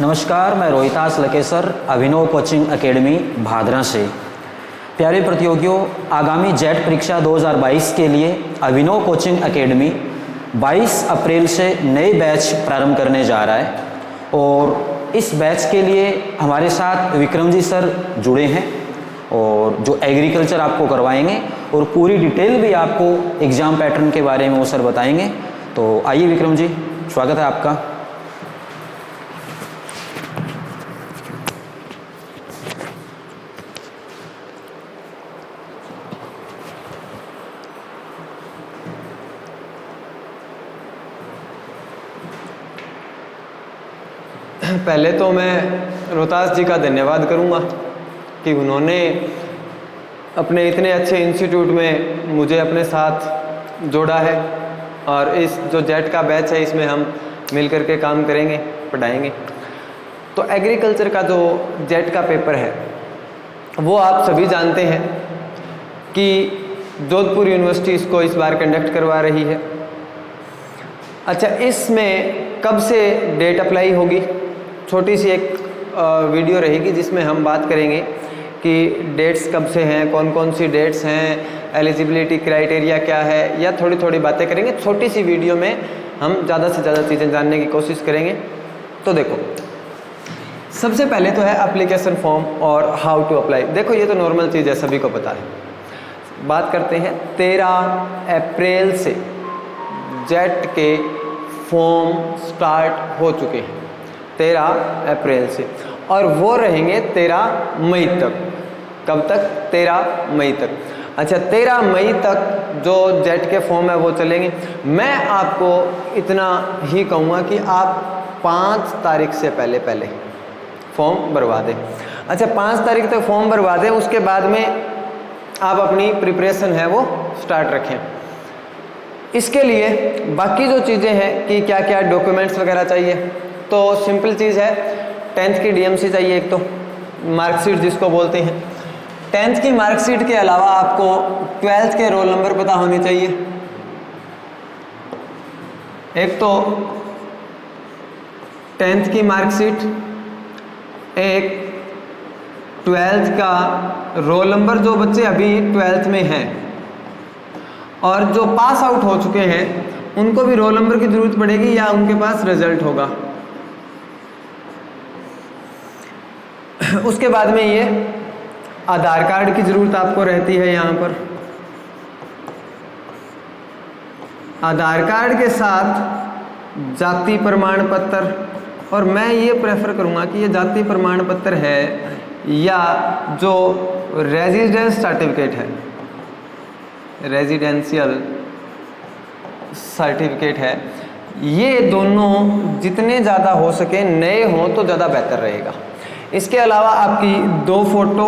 नमस्कार, मैं रोहितास लकेसर अभिनव coaching academy Bhadra से। प्यारे प्रतियोगियों, आगामी जेट परीक्षा 2022 के लिए अभिनव कोचिंग एकेडमी 22 अप्रैल से नए बैच प्रारंभ करने जा रहा है और इस बैच के लिए हमारे साथ विक्रम जी सर जुड़े हैं और जो एग्रीकल्चर आपको करवाएंगे और पूरी डिटेल भी आपको एग्ज़ाम पैटर्न के बारे में वो सर बताएंगे। तो आइए विक्रम जी, स्वागत है आपका। पहले तो मैं रोहतास जी का धन्यवाद करूंगा कि उन्होंने अपने इतने अच्छे इंस्टीट्यूट में मुझे अपने साथ जोड़ा है और इस जो जेट का बैच है इसमें हम मिल कर के काम करेंगे, पढ़ाएंगे। तो एग्रीकल्चर का जो जेट का पेपर है वो आप सभी जानते हैं कि जोधपुर यूनिवर्सिटी इसको इस बार कंडक्ट करवा रही है। अच्छा, इसमें कब से डेट अप्लाई होगी, छोटी सी एक वीडियो रहेगी जिसमें हम बात करेंगे कि डेट्स कब से हैं, कौन कौन सी डेट्स हैं, एलिजिबिलिटी क्राइटेरिया क्या है, या थोड़ी थोड़ी बातें करेंगे। छोटी सी वीडियो में हम ज़्यादा से ज़्यादा चीज़ें जानने की कोशिश करेंगे। तो देखो, सबसे पहले तो है एप्लीकेशन फॉर्म और हाउ टू अप्लाई। देखो, ये तो नॉर्मल चीज़ है, सभी को पता है। बात करते हैं 13 अप्रैल से जेट के फॉर्म स्टार्ट हो चुके हैं, 13 अप्रैल से, और वो रहेंगे 13 मई तक। कब तक? 13 मई तक। अच्छा, 13 मई तक जो जेट के फॉर्म है वो चलेंगे। मैं आपको इतना ही कहूँगा कि आप 5 तारीख से पहले फॉर्म भरवा दें। अच्छा, 5 तारीख तक फॉर्म भरवा दें, उसके बाद में आप अपनी प्रिपरेशन है वो स्टार्ट रखें। इसके लिए बाकी जो चीज़ें हैं कि क्या क्या डॉक्यूमेंट्स वगैरह चाहिए, तो सिंपल चीज़ है, 10th की डीएमसी चाहिए, एक तो मार्कशीट जिसको बोलते हैं। 10th की मार्कशीट के अलावा आपको 12th के रोल नंबर पता होने चाहिए। एक तो 10th की मार्कशीट, एक 12th का रोल नंबर, जो बच्चे अभी 12th में हैं और जो पास आउट हो चुके हैं उनको भी रोल नंबर की ज़रूरत पड़ेगी या उनके पास रिजल्ट होगा। उसके बाद में ये आधार कार्ड की ज़रूरत आपको रहती है। यहाँ पर आधार कार्ड के साथ जाति प्रमाण पत्र, और मैं ये प्रेफर करूँगा कि ये जाति प्रमाण पत्र है या जो रेजिडेंस सर्टिफिकेट है, रेजिडेंशियल सर्टिफिकेट है, ये दोनों जितने ज़्यादा हो सके नए हों तो ज़्यादा बेहतर रहेगा। इसके अलावा आपकी 2 फोटो,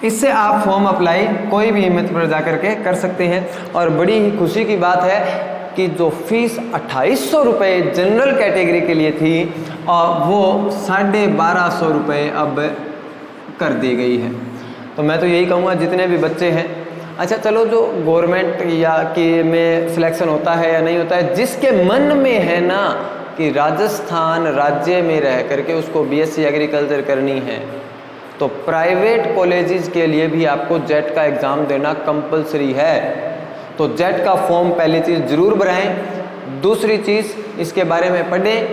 इससे आप फॉर्म अप्लाई कोई भी हिम्मत पर जा करके कर सकते हैं। और बड़ी ही खुशी की बात है कि जो फीस 2800 रुपये जनरल कैटेगरी के लिए थी और वो 1250 रुपये अब कर दी गई है। तो मैं तो यही कहूँगा जितने भी बच्चे हैं, अच्छा चलो, जो गवर्नमेंट या कि में सिलेक्शन होता है या नहीं होता है, जिसके मन में है ना कि राजस्थान राज्य में रह करके उसको बीएससी एग्रीकल्चर करनी है, तो प्राइवेट कॉलेजेस के लिए भी आपको जेट का एग्ज़ाम देना कंपलसरी है। तो जेट का फॉर्म पहली चीज़ ज़रूर भराएं। दूसरी चीज़, इसके बारे में पढ़ें।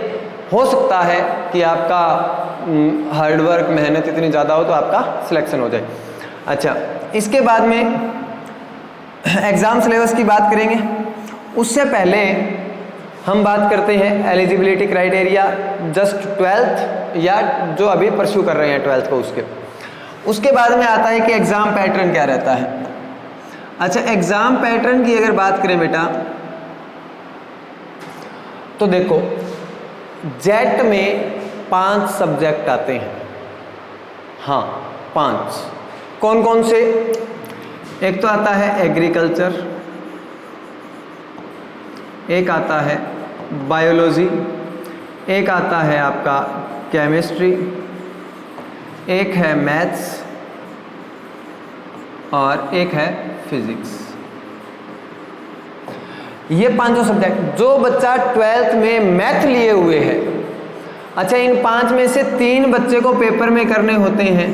हो सकता है कि आपका हार्डवर्क, मेहनत इतनी ज़्यादा हो तो आपका सिलेक्शन हो जाए। अच्छा, इसके बाद में एग्ज़ाम सिलेबस की बात करेंगे। उससे पहले हम बात करते हैं एलिजिबिलिटी क्राइटेरिया, जस्ट 12th या जो अभी परस्यू कर रहे हैं 12th को, उसके बाद में आता है कि एग्ज़ाम पैटर्न क्या रहता है। अच्छा, एग्ज़ाम पैटर्न की अगर बात करें बेटा, तो देखो, जेट में 5 सब्जेक्ट आते हैं। हाँ, 5। कौन कौन से? एक तो आता है एग्रीकल्चर, एक आता है बायोलॉजी, एक आता है आपका केमिस्ट्री, एक है मैथ्स और एक है फिजिक्स। ये 5 सब्जेक्ट जो बच्चा 12th में मैथ लिए हुए है, अच्छा इन 5 में से 3 बच्चे को पेपर में करने होते हैं,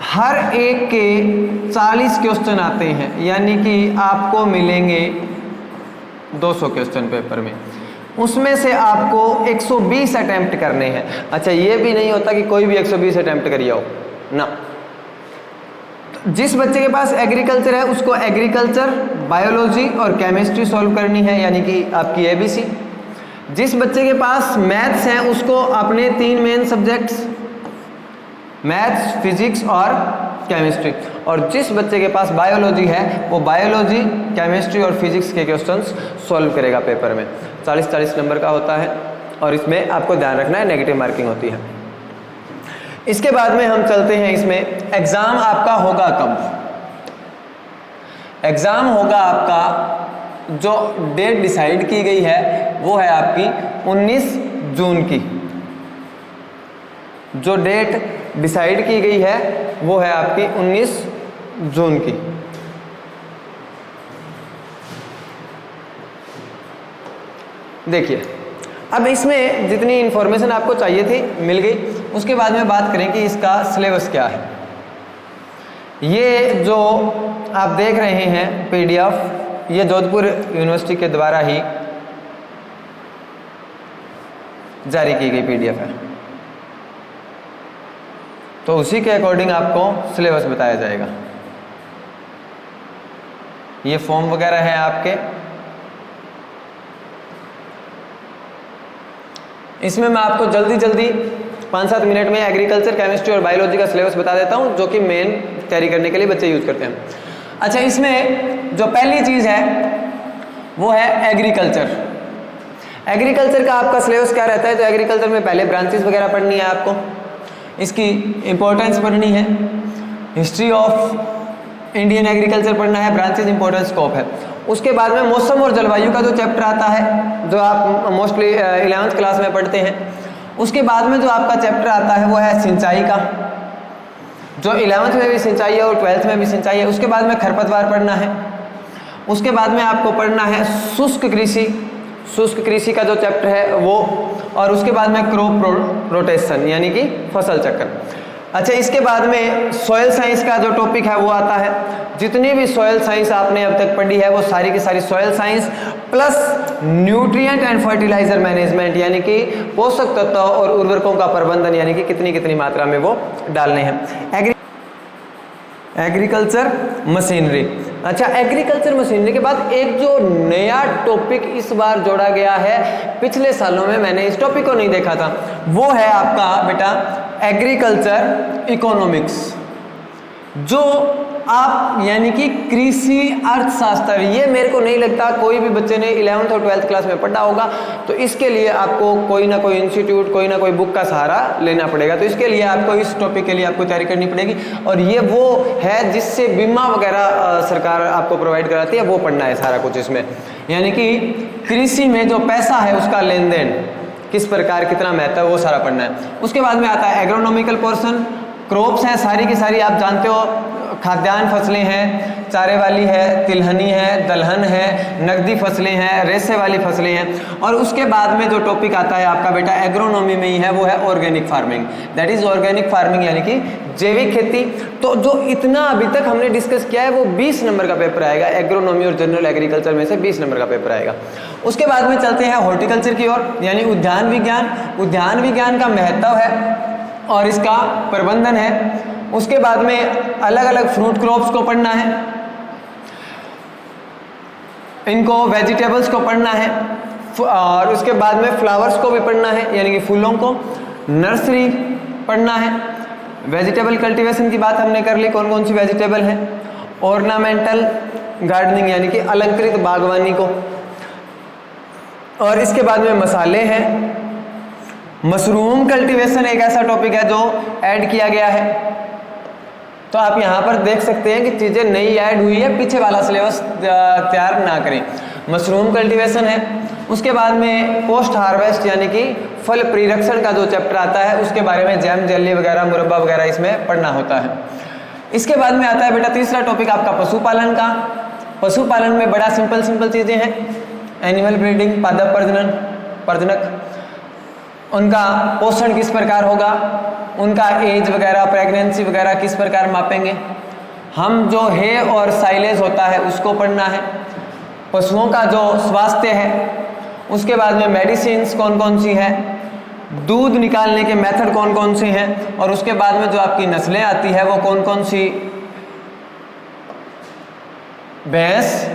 हर एक के 40 क्वेश्चन आते हैं, यानी कि आपको मिलेंगे 200 क्वेश्चन पेपर में, उसमें से आपको 120 अटेम्प्ट करने हैं। अच्छा ये भी नहीं होता कि कोई भी 120 अटेम्प्ट करिए हो ना, जिस बच्चे के पास एग्रीकल्चर है उसको एग्रीकल्चर, बायोलॉजी और केमिस्ट्री सॉल्व करनी है, यानी कि आपकी ABC। जिस बच्चे के पास मैथ्स हैं उसको अपने 3 मेन सब्जेक्ट्स मैथ्स, फिजिक्स और केमिस्ट्री, और जिस बच्चे के पास बायोलॉजी है वो बायोलॉजी, केमिस्ट्री और फिजिक्स के क्वेश्चंस सॉल्व करेगा पेपर में। 40-40 नंबर का होता है और इसमें आपको ध्यान रखना है नेगेटिव मार्किंग होती है। इसके बाद में हम चलते हैं, इसमें एग्ज़ाम आपका होगा कब? एग्ज़ाम होगा आपका, जो डेट डिसाइड की गई है वो है आपकी 19 जून की। जो डेट डिसाइड की गई है वो है आपकी 19 जून की। देखिए अब इसमें जितनी इन्फॉर्मेशन आपको चाहिए थी मिल गई। उसके बाद में बात करें कि इसका सिलेबस क्या है। ये जो आप देख रहे हैं PDF, ये जोधपुर यूनिवर्सिटी के द्वारा ही जारी की गई PDF है, तो उसी के अकॉर्डिंग आपको सिलेबस बताया जाएगा। ये फॉर्म वगैरह है आपके, इसमें मैं आपको जल्दी 5-7 मिनट में एग्रीकल्चर, केमिस्ट्री और बायोलॉजी का सिलेबस बता देता हूं, जो कि मेन तैयारी करने के लिए बच्चे यूज करते हैं। अच्छा इसमें जो पहली चीज है वो है एग्रीकल्चर। एग्रीकल्चर का आपका सिलेबस क्या रहता है? तो एग्रीकल्चर में पहले ब्रांचेस वगैरह पढ़नी है आपको, इसकी इंपॉर्टेंस पढ़नी है, हिस्ट्री ऑफ इंडियन एग्रीकल्चर पढ़ना है, ब्रांचेस, इंपॉर्टेंस, स्कोप है। उसके बाद में मौसम और जलवायु का जो चैप्टर आता है, जो आप मोस्टली 11th क्लास में पढ़ते हैं। उसके बाद में जो आपका चैप्टर आता है वो है सिंचाई का, जो 11th में भी सिंचाई है और 12th में भी सिंचाई है। उसके बाद में खरपतवार पढ़ना है। उसके बाद में आपको पढ़ना है शुष्क कृषि, शुष्क कृषि का जो चैप्टर है वो, और उसके बाद में क्रॉप रोटेशन यानी कि फसल चक्र। अच्छा इसके बाद में सॉइल साइंस का जो टॉपिक है वो आता है। जितनी भी सॉइल साइंस आपने अब तक पढ़ी है वो सारी की सारी soil science plus nutrient and fertiliser management, यानी कि पोषक तत्व और उर्वरकों का प्रबंधन, यानी कि कितनी मात्रा में वो डालने हैं। Agriculture machinery. अच्छा एग्रीकल्चर मशीनरी के बाद एक जो नया टॉपिक इस बार जोड़ा गया है, पिछले सालों में मैंने इस टॉपिक को नहीं देखा था, वो है आपका बेटा एग्रीकल्चर इकोनॉमिक्स, जो आप यानी कि कृषि अर्थशास्त्र। ये मेरे को नहीं लगता कोई भी बच्चे ने 11th और 12th क्लास में पढ़ा होगा, तो इसके लिए आपको कोई ना कोई इंस्टीट्यूट, कोई ना कोई बुक का सहारा लेना पड़ेगा। तो इसके लिए आपको इस टॉपिक के लिए आपको तैयारी करनी पड़ेगी, और ये वो है जिससे बीमा वगैरह सरकार आपको प्रोवाइड कराती है, वो पढ़ना है सारा कुछ इसमें। यानी कि कृषि में जो पैसा है उसका लेन देन किस प्रकार, कितना महत्व, वो सारा पढ़ना है। उसके बाद में आता है एग्रोनॉमिकल पोर्शन। क्रॉप्स हैं सारी की सारी, आप जानते हो खाद्यान्न फसलें हैं, चारे वाली है, तिलहनी है, दलहन है, नकदी फसलें हैं, रेशे वाली फसलें हैं। और उसके बाद में जो टॉपिक आता है आपका बेटा एग्रोनॉमी में ही है, वो है organic farming. That is organic farming यानी कि जैविक खेती। तो जो इतना अभी तक हमने डिस्कस किया है वो 20 नंबर का पेपर आएगा। एग्रोनॉमी और जनरल एग्रीकल्चर में से 20 नंबर का पेपर आएगा। उसके बाद में चलते हैं हॉर्टिकल्चर की ओर, यानी उद्यान विज्ञान। उद्यान विज्ञान का महत्व है और इसका प्रबंधन है। उसके बाद में अलग अलग फ्रूट क्रॉप्स को पढ़ना है, इनको वेजिटेबल्स को पढ़ना है, और उसके बाद में फ्लावर्स को भी पढ़ना है यानी कि फूलों को, नर्सरी पढ़ना है। वेजिटेबल कल्टीवेशन की बात हमने कर ली, कौन कौन सी वेजिटेबल है। ऑर्नामेंटल गार्डनिंग यानी कि अलंकृत बागवानी को, और इसके बाद में मसाले हैं। मशरूम कल्टीवेशन एक ऐसा टॉपिक है जो ऐड किया गया है। तो आप यहाँ पर देख सकते हैं कि चीज़ें नई ऐड हुई है, पीछे वाला सिलेबस तैयार ना करें। मशरूम कल्टीवेशन है। उसके बाद में पोस्ट हार्वेस्ट यानी कि फल परिरक्षण का जो चैप्टर आता है, उसके बारे में जैम, जेली वगैरह, मुरब्बा वगैरह इसमें पढ़ना होता है। इसके बाद में आता है बेटा तीसरा टॉपिक आपका पशुपालन का। पशुपालन में बड़ा सिंपल चीज़ें हैं, एनिमल ब्रीडिंग, पादप प्रजनन, प्रजनक, उनका पोषण किस प्रकार होगा, उनका एज वगैरह, प्रेगनेंसी वगैरह किस प्रकार मापेंगे, हम जो है और साइलेज होता है उसको पढ़ना है, पशुओं का जो स्वास्थ्य है, उसके बाद में मेडिसिन्स कौन कौन सी है, दूध निकालने के मेथड कौन कौन से हैं, और उसके बाद में जो आपकी नस्लें आती है वो कौन कौन सी, भैंस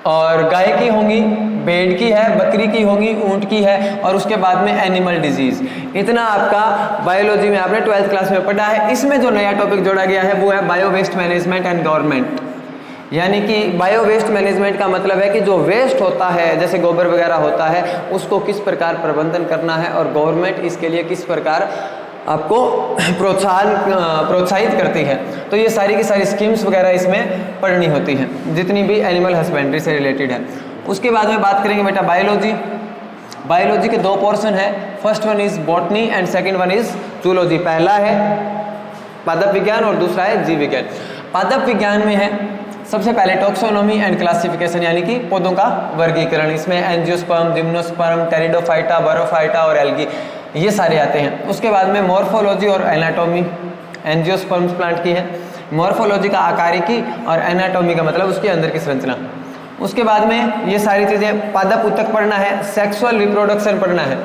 और गाय की होंगी, भेड़ की है, बकरी की होगी, ऊंट की है, और उसके बाद में एनिमल डिजीज। इतना आपका बायोलॉजी में आपने 12th क्लास में पढ़ा है। इसमें जो नया टॉपिक जोड़ा गया है वो है bio waste management and government. यानी कि बायो वेस्ट मैनेजमेंट का मतलब है कि जो वेस्ट होता है जैसे गोबर वगैरह होता है उसको किस प्रकार प्रबंधन करना है, और गवर्नमेंट इसके लिए किस प्रकार आपको प्रोत्साहित करती है। तो ये सारी की सारी स्कीम्स वगैरह इसमें पढ़नी होती हैं जितनी भी एनिमल हस्बेंड्री से रिलेटेड है। उसके बाद में बात करेंगे बेटा बायोलॉजी। बायोलॉजी के दो पोर्शन है, first one is botany and second one is zoology. पहला है पादप विज्ञान और दूसरा है जीव विज्ञान। पादप विज्ञान में है सबसे पहले टॉक्सोनॉमी एंड क्लासिफिकेशन, यानी कि पौधों का वर्गीकरण। इसमें एंजियोस्पर्म, जिम्नोस्पर्म, टेरिडोफाइटा, बरोफाइटा और एल्गी ये सारे आते हैं। उसके बाद में मॉर्फोलॉजी और एनाटॉमी। एंजियोस्पर्म्स प्लांट की है, मॉर्फोलॉजी का आकारिकी और एनाटॉमी का मतलब उसके अंदर की संरचना। उसके बाद में ये सारी चीज़ें पादप ऊतक पढ़ना है, सेक्सुअल रिप्रोडक्शन पढ़ना है।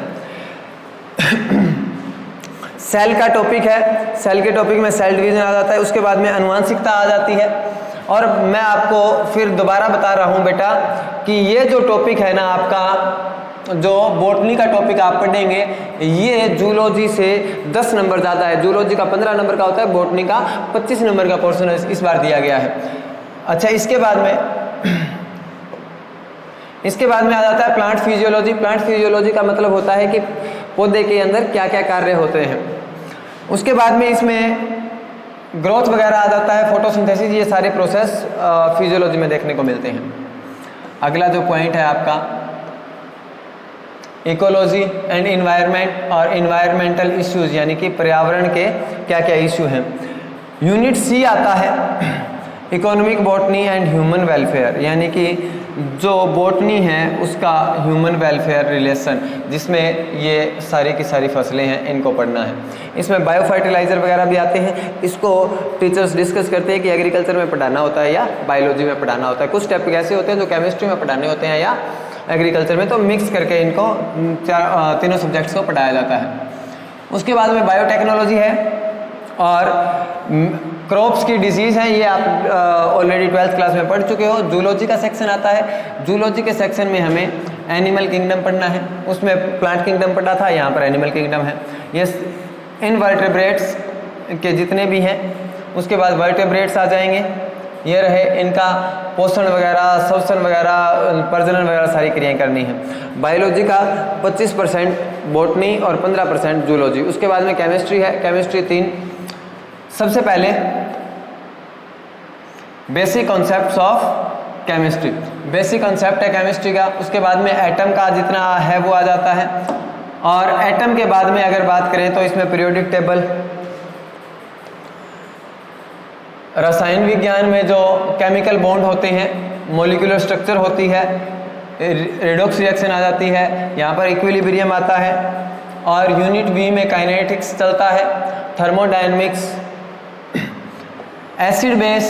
सेल का टॉपिक है, सेल के टॉपिक में सेल डिवीजन आ जाता है। उसके बाद में अनुवांशिकता आ जाती है। और मैं आपको फिर दोबारा बता रहा हूँ बेटा कि ये जो टॉपिक है ना आपका, जो बॉटनी का टॉपिक आप पढ़ेंगे, ये जूलॉजी से 10 नंबर ज़्यादा है। जूलॉजी का 15 नंबर का होता है, बॉटनी का 25 नंबर का पोर्शन इस बार दिया गया है। अच्छा, इसके बाद में आ जाता है प्लांट फिजियोलॉजी। प्लांट फिजियोलॉजी का मतलब होता है कि पौधे के अंदर क्या क्या कार्य होते हैं। उसके बाद में इसमें ग्रोथ वगैरह आ जाता है, फोटोसिंथेसिस, ये सारे प्रोसेस फिजियोलॉजी में देखने को मिलते हैं। अगला जो पॉइंट है आपका इकोलॉजी एंड इन्वायरमेंट और इन्वायरमेंटल इश्यूज, यानी कि पर्यावरण के क्या क्या इश्यू हैं। यूनिट सी आता है economic botany and human welfare, यानी कि जो बॉटनी है उसका ह्यूमन वेलफेयर रिलेशन, जिसमें ये सारी की सारी फसलें हैं, इनको पढ़ना है। इसमें बायो फर्टिलाइज़र वगैरह भी आते हैं। इसको टीचर्स डिस्कस करते हैं कि एग्रीकल्चर में पढ़ाना होता है या बायोलॉजी में पढ़ाना होता है। कुछ टॉपिक ऐसे होते हैं जो केमिस्ट्री में पढ़ाने होते हैं या एग्रीकल्चर में, तो मिक्स करके इनको तीनों सब्जेक्ट्स को पढ़ाया जाता है। उसके बाद में बायोटेक्नोलॉजी है और क्रॉप्स की डिजीज़ है, ये आप ऑलरेडी 12th क्लास में पढ़ चुके हो। जूलॉजी का सेक्शन आता है। जूलॉजी के सेक्शन में हमें एनिमल किंगडम पढ़ना है। उसमें प्लांट किंगडम पढ़ा था, यहाँ पर एनिमल किंगडम है। ये इनवर्टेब्रेट्स के जितने भी हैं, उसके बाद वर्टेब्रेट्स आ जाएंगे। ये रहे, इनका पोषण वगैरह, श्वसन वगैरह, प्रजनन वगैरह सारी क्रियाएं करनी है। बायोलॉजी का 25% बॉटनी और 15% जूलॉजी। उसके बाद में केमिस्ट्री है। केमिस्ट्री 3। सबसे पहले basic concepts of chemistry, basic concept है केमिस्ट्री का। उसके बाद में एटम का जितना है वो आ जाता है। और एटम के बाद में अगर बात करें तो इसमें पीरियोडिक टेबल, रसायन विज्ञान में जो केमिकल बॉन्ड होते हैं, मॉलिक्यूलर स्ट्रक्चर होती है, रेडॉक्स रिएक्शन आ जाती है, यहाँ पर इक्विलिब्रियम आता है। और यूनिट बी में काइनेटिक्स चलता है, thermodynamics, acid base,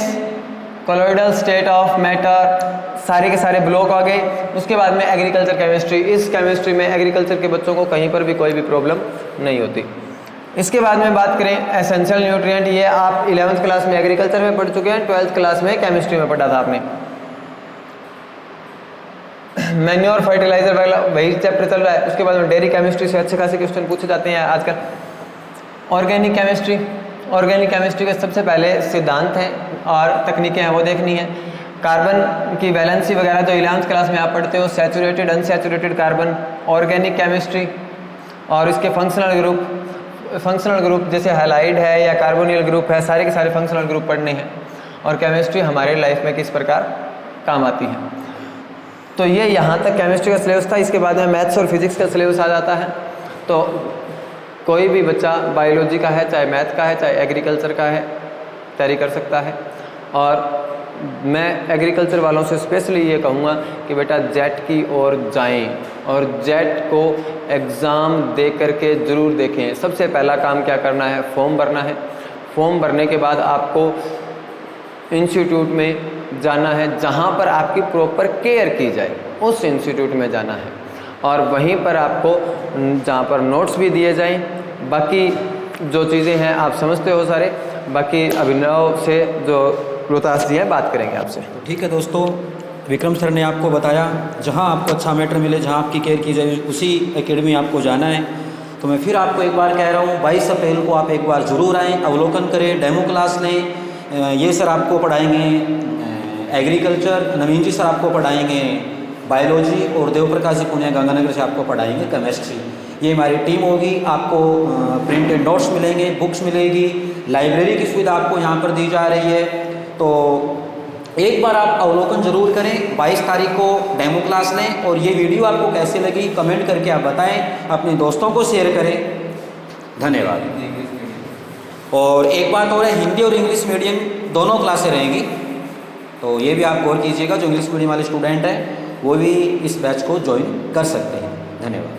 colloidal state of matter, सारे के सारे ब्लॉक आ गए। उसके बाद में एग्रीकल्चर केमिस्ट्री। इस केमिस्ट्री में एग्रीकल्चर के बच्चों को कहीं पर भी कोई भी प्रॉब्लम नहीं होती। इसके बाद में बात करें एसेंशियल न्यूट्रिएंट, ये आप 11th क्लास में एग्रीकल्चर में पढ़ चुके हैं, 12th क्लास में केमिस्ट्री में पढ़ा था आपने। मैन्योर फर्टिलाइजर वही चैप्टर चल रहा है। उसके बाद में डेयरी केमिस्ट्री से अच्छे खासे क्वेश्चन पूछे जाते हैं आजकल। ऑर्गेनिक केमिस्ट्री, ऑर्गेनिक केमिस्ट्री के सबसे पहले सिद्धांत हैं और तकनीकें हैं वो देखनी है। कार्बन की वैलेंसी वगैरह जो 11th क्लास में आप पढ़ते हो, saturated, unsaturated carbon, organic chemistry और इसके फंक्शनल ग्रुप जैसे हैलाइड है या कार्बोनिल ग्रुप है, सारे के सारे फंक्शनल ग्रुप पढ़ने हैं। और केमिस्ट्री हमारे लाइफ में किस प्रकार काम आती है। तो ये यहाँ तक केमिस्ट्री का सिलेबस था। इसके बाद में मैथ्स और फिजिक्स का सिलेबस आ जाता है। तो कोई भी बच्चा बायोलॉजी का है, चाहे मैथ का है, चाहे एग्रीकल्चर का है, तैयारी कर सकता है। और मैं एग्रीकल्चर वालों से स्पेशली ये कहूँगा कि बेटा जेट की ओर जाएं और जेट को एग्ज़ाम दे करके ज़रूर देखें। सबसे पहला काम क्या करना है, फॉर्म भरना है। फॉर्म भरने के बाद आपको इंस्टीट्यूट में जाना है जहाँ पर आपकी प्रॉपर केयर की जाए, उस इंस्टीट्यूट में जाना है और वहीं पर आपको जहाँ पर नोट्स भी दिए जाएं, बाकी जो चीज़ें हैं आप समझते हो सारे, बाकी अभिनव से जो रोहतास जी हैं बात करेंगे आपसे। तो ठीक है दोस्तों, विक्रम सर ने आपको बताया जहां आपको अच्छा मैटर मिले, जहां आपकी केयर की जाए, उसी एकेडमी आपको जाना है। तो मैं फिर आपको एक बार कह रहा हूं, 22 अप्रैल को आप एक बार ज़रूर आएँ, अवलोकन करें, डेमो क्लास लें। ये सर आपको पढ़ाएंगे एग्रीकल्चर, नवीन जी सर आपको पढ़ाएंगे बायोलॉजी और देवप्रकाश जी पुणे गंगानगर से आपको पढ़ाएंगे केमिस्ट्री। ये हमारी टीम होगी। आपको प्रिंटेड नोट्स मिलेंगे, बुक्स मिलेगी, लाइब्रेरी की सुविधा आपको यहाँ पर दी जा रही है। तो एक बार आप अवलोकन जरूर करें। 22 तारीख को डेमो क्लास लें और ये वीडियो आपको कैसे लगी कमेंट करके आप बताएं, अपने दोस्तों को शेयर करें। धन्यवाद। और एक बात और है, हिंदी और इंग्लिश मीडियम दोनों क्लासें रहेंगी, तो ये भी आप गौर कीजिएगा। जो इंग्लिश मीडियम वाले स्टूडेंट हैं वो भी इस बैच को ज्वाइन कर सकते हैं। धन्यवाद।